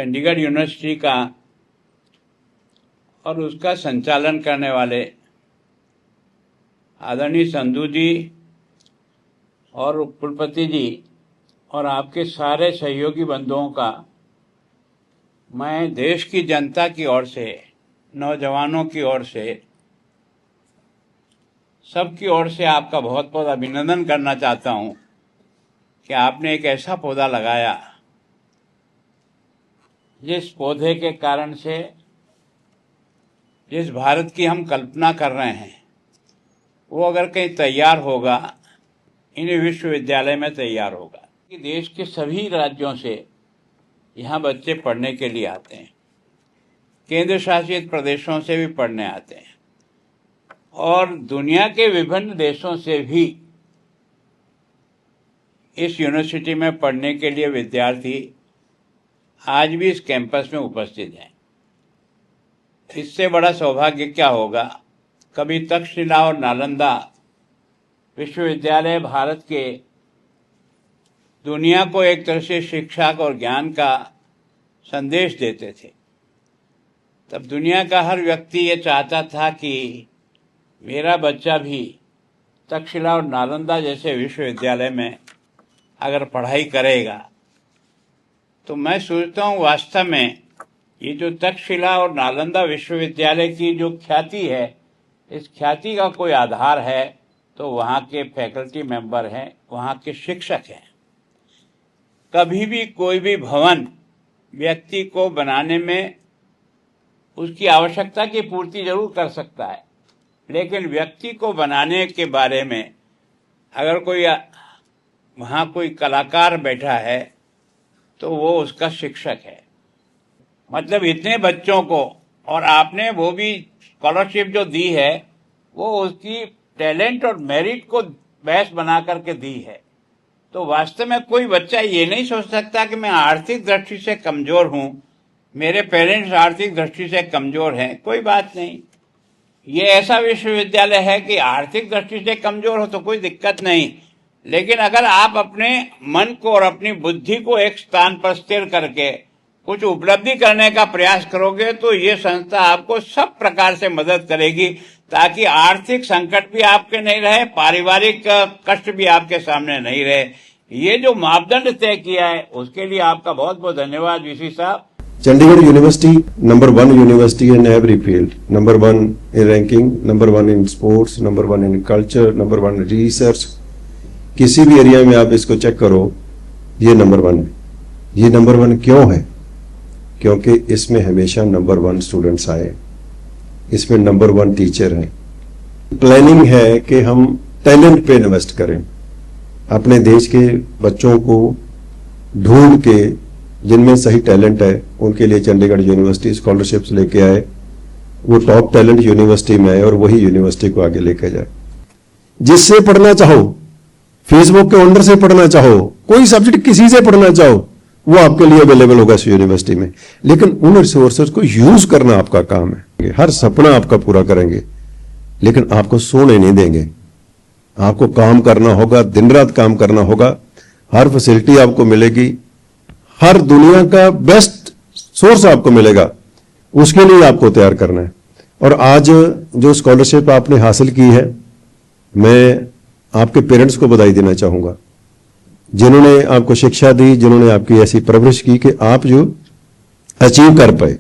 Chandigarh university का और उसका संचालन करने वाले आदरणीय संधू जी और कुलपति जी और आपके सारे सहयोगी बंधुओं का मैं देश की जनता की ओर से, नौजवानों की ओर से, सबकी ओर से आपका बहुत बहुत अभिनंदन करना चाहता हूं कि आपने एक ऐसा पौधा लगाया जिस पौधे के कारण से जिस भारत की हम कल्पना कर रहे हैं वो अगर कहीं तैयार होगा, इन्हीं विश्वविद्यालय में तैयार होगा। कि देश के सभी राज्यों से यहाँ बच्चे पढ़ने के लिए आते हैं, केंद्र शासित प्रदेशों से भी पढ़ने आते हैं और दुनिया के विभिन्न देशों से भी इस यूनिवर्सिटी में पढ़ने के लिए विद्यार्थी आज भी इस कैंपस में उपस्थित हैं। इससे बड़ा सौभाग्य क्या होगा। कभी तक्षशिला और नालंदा विश्वविद्यालय भारत के दुनिया को एक तरह से शिक्षा और ज्ञान का संदेश देते थे। तब दुनिया का हर व्यक्ति ये चाहता था कि मेरा बच्चा भी तक्षशिला और नालंदा जैसे विश्वविद्यालय में अगर पढ़ाई करेगा। तो मैं सोचता हूँ वास्तव में ये जो तक्षशिला और नालंदा विश्वविद्यालय की जो ख्याति है, इस ख्याति का कोई आधार है तो वहाँ के फैकल्टी मेंबर हैं, वहाँ के शिक्षक हैं। कभी भी कोई भी भवन व्यक्ति को बनाने में उसकी आवश्यकता की पूर्ति जरूर कर सकता है, लेकिन व्यक्ति को बनाने के बारे में अगर कोई वहाँ कोई कलाकार बैठा है तो वो उसका शिक्षक है। मतलब इतने बच्चों को, और आपने वो भी स्कॉलरशिप जो दी है वो उसकी टैलेंट और मेरिट को बेस बना करके दी है। तो वास्तव में कोई बच्चा ये नहीं सोच सकता कि मैं आर्थिक दृष्टि से कमजोर हूँ, मेरे पेरेंट्स आर्थिक दृष्टि से कमजोर हैं। कोई बात नहीं, ये ऐसा विश्वविद्यालय है कि आर्थिक दृष्टि से कमजोर हो तो कोई दिक्कत नहीं, लेकिन अगर आप अपने मन को और अपनी बुद्धि को एक स्थान पर स्थिर करके कुछ उपलब्धि करने का प्रयास करोगे तो ये संस्था आपको सब प्रकार से मदद करेगी, ताकि आर्थिक संकट भी आपके नहीं रहे, पारिवारिक कष्ट भी आपके सामने नहीं रहे। ये जो मापदंड तय किया है उसके लिए आपका बहुत बहुत धन्यवाद वीसी साहब। Chandigarh University, number 1 university in every field, number 1 in ranking, number 1 in sports, number 1 in culture, number 1 in research। किसी भी एरिया में आप इसको चेक करो, ये नंबर 1 है। ये नंबर 1 क्यों है? क्योंकि इसमें हमेशा नंबर 1 स्टूडेंट्स आए, इसमें नंबर 1 टीचर हैं। प्लानिंग है कि हम टैलेंट पे इन्वेस्ट करें, अपने देश के बच्चों को ढूंढ के जिनमें सही टैलेंट है उनके लिए चंडीगढ़ यूनिवर्सिटी स्कॉलरशिप्स लेके आए, वो टॉप टैलेंट यूनिवर्सिटी में आए और वही यूनिवर्सिटी को आगे लेके जाए। जिससे पढ़ना चाहो, फेसबुक के ओनर से पढ़ना चाहो, कोई सब्जेक्ट किसी से पढ़ना चाहो, वो आपके लिए अवेलेबल होगा इस यूनिवर्सिटी में। लेकिन उन रिसोर्सेज को यूज करना आपका काम है। हर सपना आपका पूरा करेंगे, लेकिन आपको सोने नहीं देंगे। आपको काम करना होगा, दिन रात काम करना होगा। हर फैसिलिटी आपको मिलेगी, हर दुनिया का बेस्ट सोर्स आपको मिलेगा, उसके लिए आपको तैयार करना है। और आज जो स्कॉलरशिप आपने हासिल की है, मैं आपके पेरेंट्स को बधाई देना चाहूंगा, जिन्होंने आपको शिक्षा दी, जिन्होंने आपकी ऐसी परवरिश की कि आप जो अचीव कर पाए।